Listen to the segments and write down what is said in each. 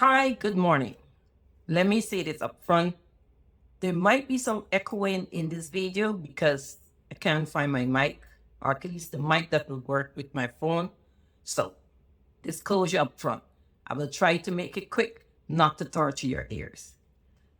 Hi, good morning. Let me say this up front. There might be some echoing in this video because I can't find my mic, or at least the mic that will work with my phone. So, disclosure up front. I will try to make it quick, not to torture your ears.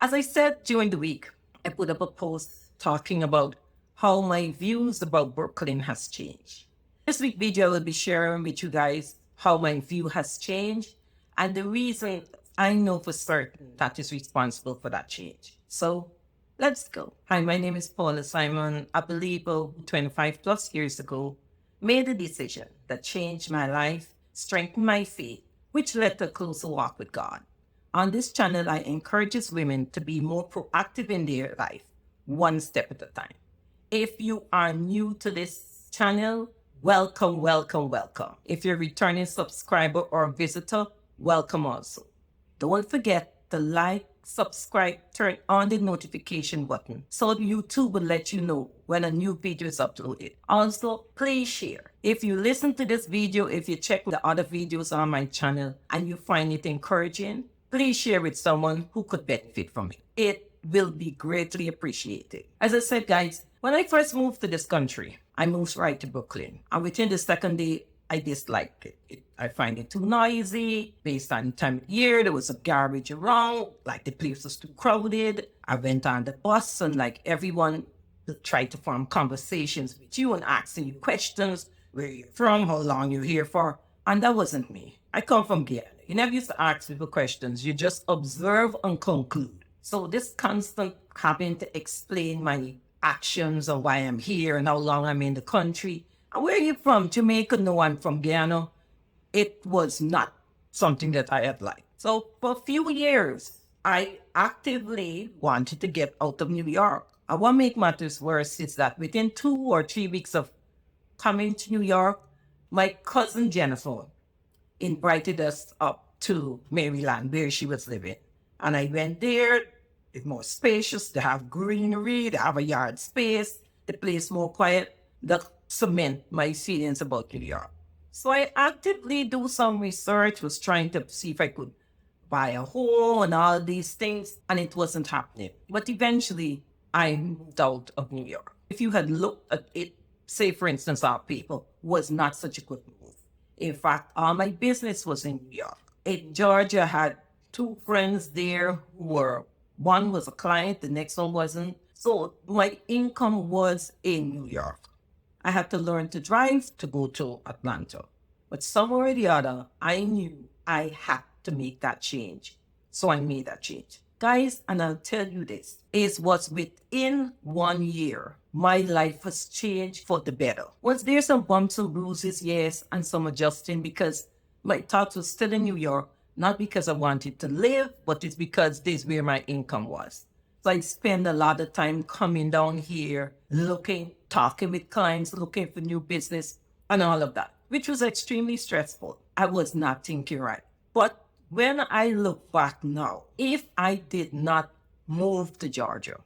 As I said during the week, I put up a post talking about how my views about Brooklyn has changed. This week video, I will be sharing with you guys how my view has changed and the reason I know for certain that is responsible for that change. So let's go. Hi, my name is Paula Simon. I believe 25 plus years ago, made a decision that changed my life, strengthened my faith, which led to a closer walk with God. On this channel, I encourage women to be more proactive in their life, one step at a time. If you are new to this channel, welcome, welcome, welcome. If you're a returning subscriber or visitor, welcome also. Don't forget to like, subscribe, turn on the notification button so YouTube will let you know when a new video is uploaded. Also, please share. If you listen to this video, if you check the other videos on my channel and you find it encouraging, please share with someone who could benefit from it. It will be greatly appreciated. As I said, guys, when I first moved to this country, I moved right to Brooklyn. And within the second day, I disliked it. I find it too noisy. Based on the time of year, there was a garbage around, like the place was too crowded. I went on the bus and like everyone tried to form conversations with you and asking you questions, where you're from, how long you're here for. And that wasn't me. I come from Guyana. You never used to ask people questions. You just observe and conclude. So this constant having to explain my actions and why I'm here and how long I'm in the country. And where are you from? Jamaica? No, I'm from Guyana. It was not something that I had liked. So for a few years, I actively wanted to get out of New York. And what makes matters worse is that within 2 or 3 weeks of coming to New York, my cousin Jennifer invited us up to Maryland where she was living. And I went there. It's more spacious. They have greenery. They have a yard space. The place more quiet. That cement my feelings about New York. So I actively do some research, was trying to see if I could buy a home and all these things, and it wasn't happening. But eventually, I moved out of New York. If you had looked at it, say for instance, our people, was not such a good move. In fact, all my business was in New York. In Georgia, I had 2 friends there who were, one was a client, the next one wasn't. So my income was in New York. I had to learn to drive to go to Atlanta. But somewhere or the other, I knew I had to make that change. So I made that change. Guys, and I'll tell you this, is what's within 1 year, my life has changed for the better. Was there some bumps and bruises? Yes, and some adjusting because my thoughts were still in New York, not because I wanted to live, but it's because this is where my income was. So I spend a lot of time coming down here, looking, talking with clients, looking for new business and all of that, which was extremely stressful. I was not thinking right. But when I look back now, if I did not move to Georgia,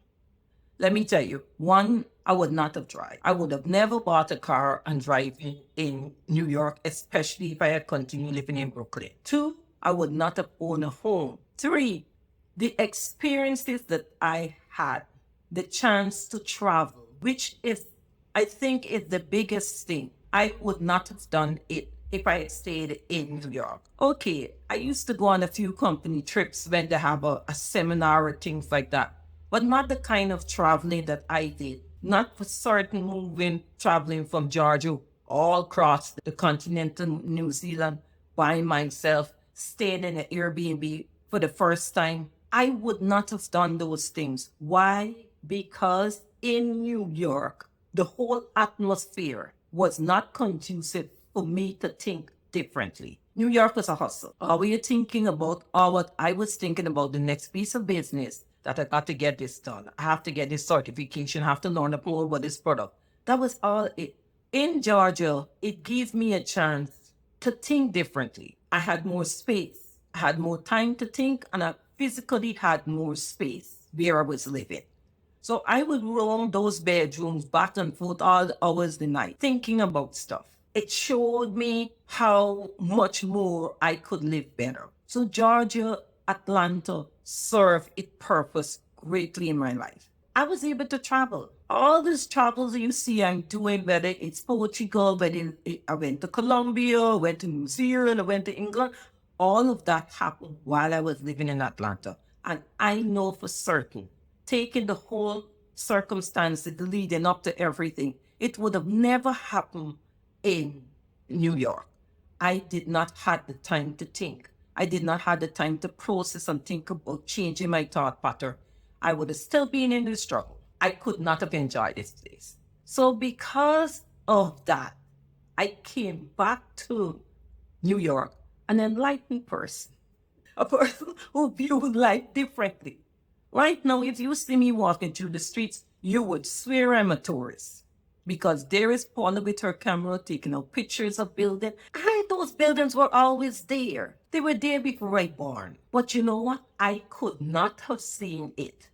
let me tell you, one, I would not have tried. I would have never bought a car and drive in New York, especially if I had continued living in Brooklyn. 2, I would not have owned a home. 3, the experiences that I had, the chance to travel, which is, I think, is the biggest thing. I would not have done it if I had stayed in New York. Okay, I used to go on a few company trips when they have a seminar or things like that, but not the kind of traveling that I did. Not for certain moving, traveling from Georgia all across the continent of New Zealand by myself, staying in an Airbnb for the first time. I would not have done those things. Why? Because in New York, the whole atmosphere was not conducive for me to think differently. New York was a hustle. Are we thinking about, or what I was thinking about, the next piece of business that I got to get this done. I have to get this certification, I have to learn more about this product. That was all it. In Georgia, it gave me a chance to think differently. I had more space. I had more time to think, and I physically had more space where I was living. So I would roam those bedrooms back and forth all the hours of the night, thinking about stuff. It showed me how much more I could live better. So Georgia, Atlanta served its purpose greatly in my life. I was able to travel. All these travels you see I'm doing, whether it's Portugal, I went to Colombia, went to New Zealand, I went to England, all of that happened while I was living in Atlanta. And I know for certain, taking the whole circumstances leading up to everything, it would have never happened in New York. I did not have the time to think. I did not have the time to process and think about changing my thought pattern. I would have still been in the struggle. I could not have enjoyed this place. So because of that, I came back to New York an enlightened person, a person who viewed life differently. Right now, if you see me walking through the streets, you would swear I'm a tourist. Because there is Paula with her camera taking out pictures of buildings. And those buildings were always there. They were there before I born. But you know what? I could not have seen it.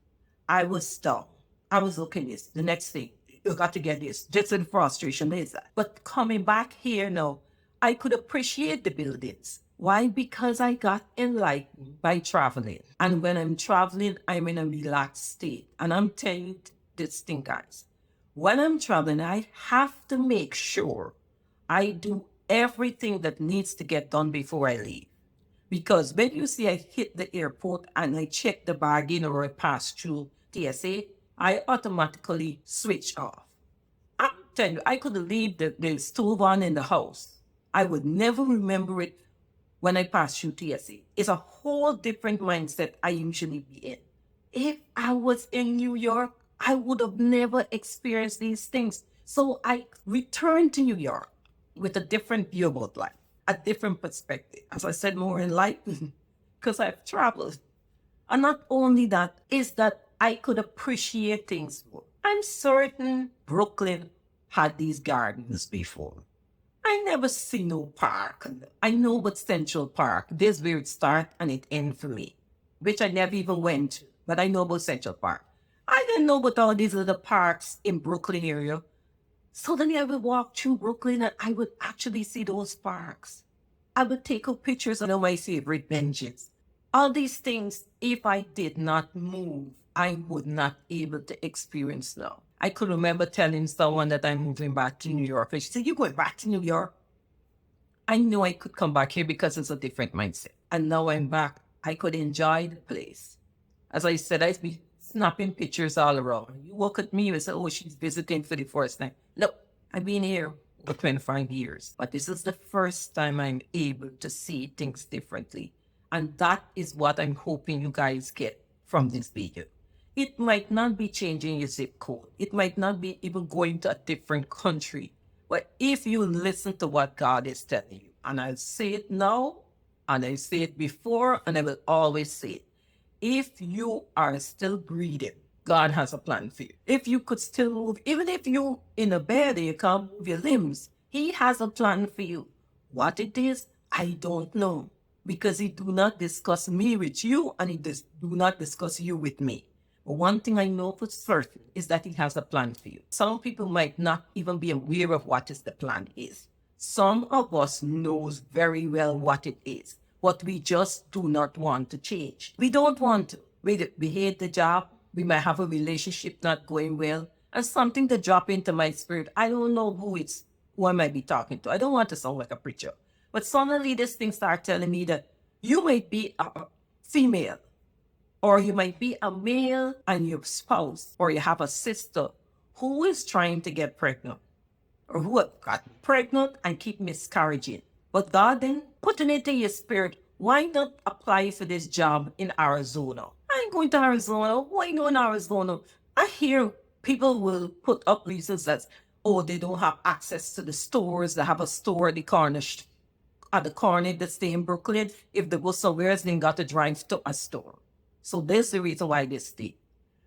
I was stuck. I was looking this. The next thing, you got to get this. Just in frustration, is that. But coming back here now, I could appreciate the buildings. Why? Because I got enlightened by traveling. And when I'm traveling, I'm in a relaxed state. And I'm telling you this thing, guys. When I'm traveling, I have to make sure I do everything that needs to get done before I leave. Because when you see I hit the airport and I check the bargain or I pass through TSA, I automatically switch off. I'm telling you, I could leave the stove on in the house. I would never remember it when I pass through TSA. It's a whole different mindset I usually be in. If I was in New York, I would have never experienced these things. So I returned to New York with a different view about life, a different perspective. As I said, more enlightened because I've traveled. And not only that, is that I could appreciate things more. I'm certain Brooklyn had these gardens before. I never see no park. I know what Central Park, this where it start and it end for me, which I never even went to, but I know about Central Park. I didn't know about all these other parks in Brooklyn area. Suddenly I would walk through Brooklyn and I would actually see those parks. I would take up pictures of my favorite benches. All these things, if I did not move, I would not able to experience now. I could remember telling someone that I'm moving back to New York. And she said, "You going back to New York?" I knew I could come back here because it's a different mindset. And now I'm back. I could enjoy the place. As I said, I'd be snapping pictures all around. You look at me and say, "Oh, she's visiting for the first time." No, I've been here for 25 years. But this is the first time I'm able to see things differently. And that is what I'm hoping you guys get from this video. It might not be changing your zip code. It might not be even going to a different country. But if you listen to what God is telling you, and I'll say it now, and I say it before, and I will always say it. If you are still breathing, God has a plan for you. If you could still move, even if you're in a bed and you can't move your limbs, He has a plan for you. What it is, I don't know. Because He do not discuss me with you, and He do not discuss you with me. But one thing I know for certain is that He has a plan for you. Some people might not even be aware of what is the plan is. Some of us knows very well what it is, but we just do not want to change. We don't want to. We hate the job. We might have a relationship not going well, and something to drop into my spirit. I don't know who I might be talking to. I don't want to sound like a preacher. But suddenly this thing starts telling me that you might be a female, or you might be a male and your spouse, or you have a sister who is trying to get pregnant, or who have gotten pregnant and keep miscarrying. But God then putting it in your spirit, why not apply for this job in Arizona? I ain't going to Arizona. Why go in Arizona? I hear people will put up reasons that, oh, they don't have access to the stores. They have a store at the corner that stay in Brooklyn. If they go somewhere else, they got to drive to a store. So that's the reason why they stay.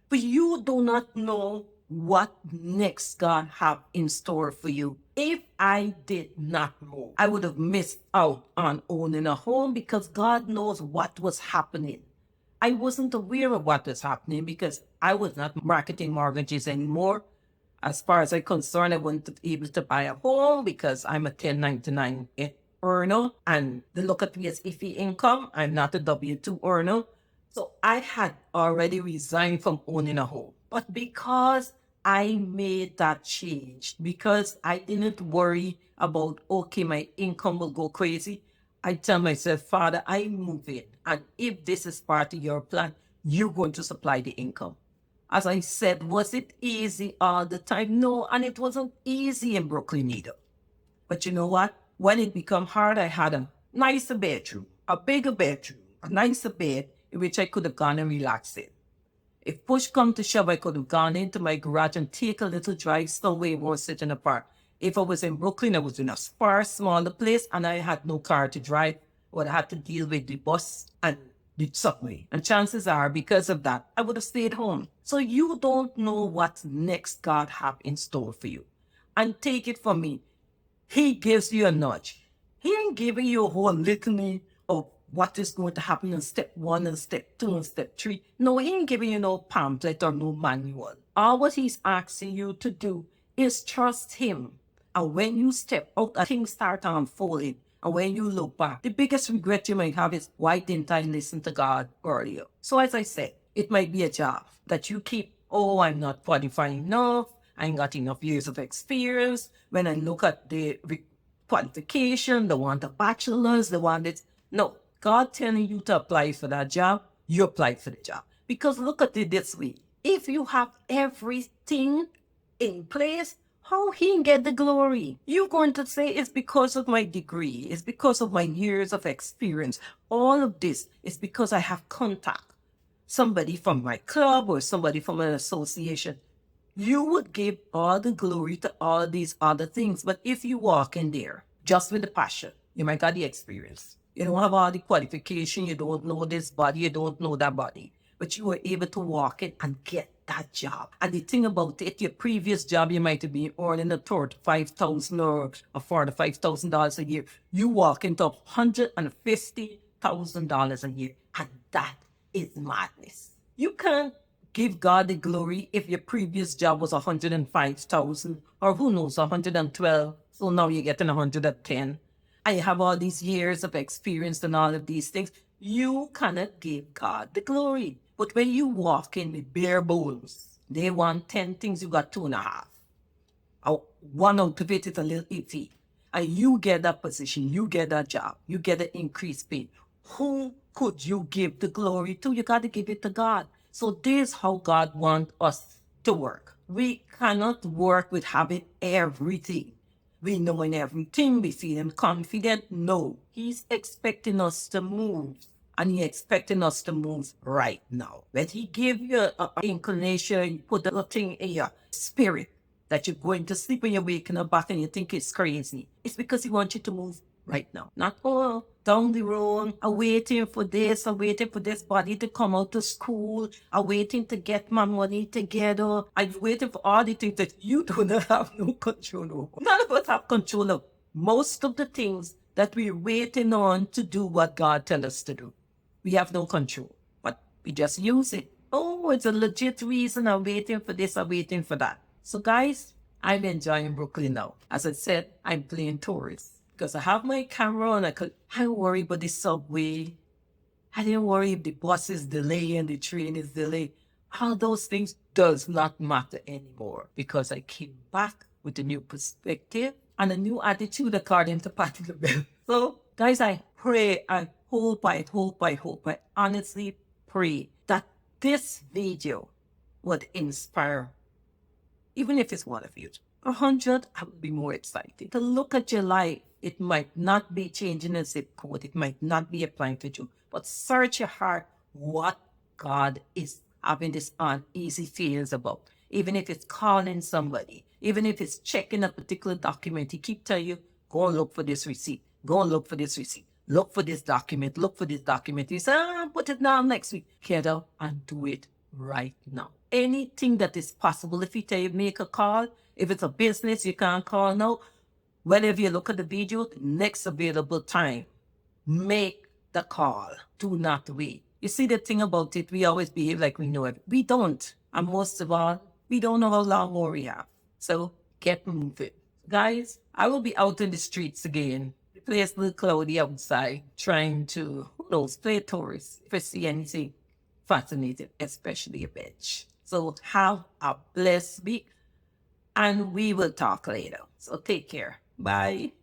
But you do not know what next God have in store for you. If I did not move, I would have missed out on owning a home because God knows what was happening. I wasn't aware of what was happening because I was not marketing mortgages anymore. As far as I'm concerned, I wasn't able to buy a home because I'm a 1099 earner, and they look at me as iffy income. I'm not a W-2 earner. So I had already resigned from owning a home. But because I made that change, because I didn't worry about, okay, my income will go crazy, I tell myself, Father, I move it. And if this is part of your plan, you're going to supply the income. As I said, was it easy all the time? No, and it wasn't easy in Brooklyn either. But you know what? When it became hard, I had a nicer bedroom, a bigger bedroom, a nicer bed in which I could have gone and relaxed in. If push come to shove, I could have gone into my garage and take a little drive somewhere more sitting apart. If I was in Brooklyn, I was in a far smaller place and I had no car to drive, or I had to deal with the bus and the subway. And chances are, because of that, I would have stayed home. So you don't know what next God have in store for you. And take it from me, he gives you a nudge. He ain't giving you a whole litany of what is going to happen in step 1 and step 2 and step 3. No, he ain't giving you no pamphlet or no manual. All what he's asking you to do is trust him. And when you step out, things start unfolding. And when you look back, the biggest regret you might have is, why didn't I listen to God earlier? So as I said, it might be a job that you keep, oh, I'm not qualified enough. I ain't got enough years of experience. When I look at the qualification, they want a bachelor's, they want it. No, God telling you to apply for that job, you apply for the job. Because look at it this way. If you have everything in place, how he get the glory? You're going to say it's because of my degree. It's because of my years of experience. All of this is because I have contact. Somebody from my club or somebody from an association. You would give all the glory to all these other things. But if you walk in there just with the passion, you might got the experience. You don't have all the qualification. You don't know this body. You don't know that body. But you were able to walk in and get that job. And the thing about it, your previous job, you might have been earning a $5,000 or $45,000 a year. You walk into $150,000 a year. And that is madness. You can't give God the glory if your previous job was 105,000 or who knows, 112. So now you're getting 110. And you have all these years of experience and all of these things. You cannot give God the glory. But when you walk in with bare bones, they want 10 things, you got 2.5. One out of it is a little iffy. And you get that position, you get that job, you get an increased pay. Who could you give the glory to? You got to give it to God. So this is how God wants us to work. We cannot work with having everything. We knowing everything, we feeling confident. No, he's expecting us to move. And he's expecting us to move right now. When he give you an inclination, you put the thing in your spirit that you're going to sleep when you're waking up back and you think it's crazy. It's because he wants you to move right now. Not all down the road, I'm waiting for this, I'm waiting for this body to come out of school, I'm waiting to get my money together, I'm waiting for all the things that you do not have no control over. None of us have control of most of the things that we're waiting on to do what God tells us to do. We have no control, but we just use it. Oh, it's a legit reason I'm waiting for this, I'm waiting for that. So guys, I'm enjoying Brooklyn now. As I said, I'm playing tourist because I have my camera and I don't worry about the subway. I didn't worry if the bus is delayed and the train is delayed. All those things does not matter anymore because I came back with a new perspective and a new attitude according to Patti LaBelle. So guys, I pray, I hope, I honestly pray that this video would inspire, even if it's one of you. 100, I would be more excited. To look at your life, it might not be changing a zip code. It might not be applying to you. But search your heart what God is having this uneasy feelings about. Even if it's calling somebody, even if it's checking a particular document, he keep telling you, go and look for this receipt. Go and look for this receipt. Look for this document. Look for this document. He said, put it down next week. Get out and do it right now. Anything that is possible. If he tell you make a call, if it's a business, you can't call now. Whenever you look at the video, the next available time, make the call. Do not wait. You see the thing about it, we always behave like we know it. We don't. And most of all, we don't know how long more we have. So get moving. Guys, I will be out in the streets again. place a little cloudy outside, trying to, who knows, play tourist if I see anything fascinating, especially a bench. So have a blessed week, and we will talk later. So take care. Bye.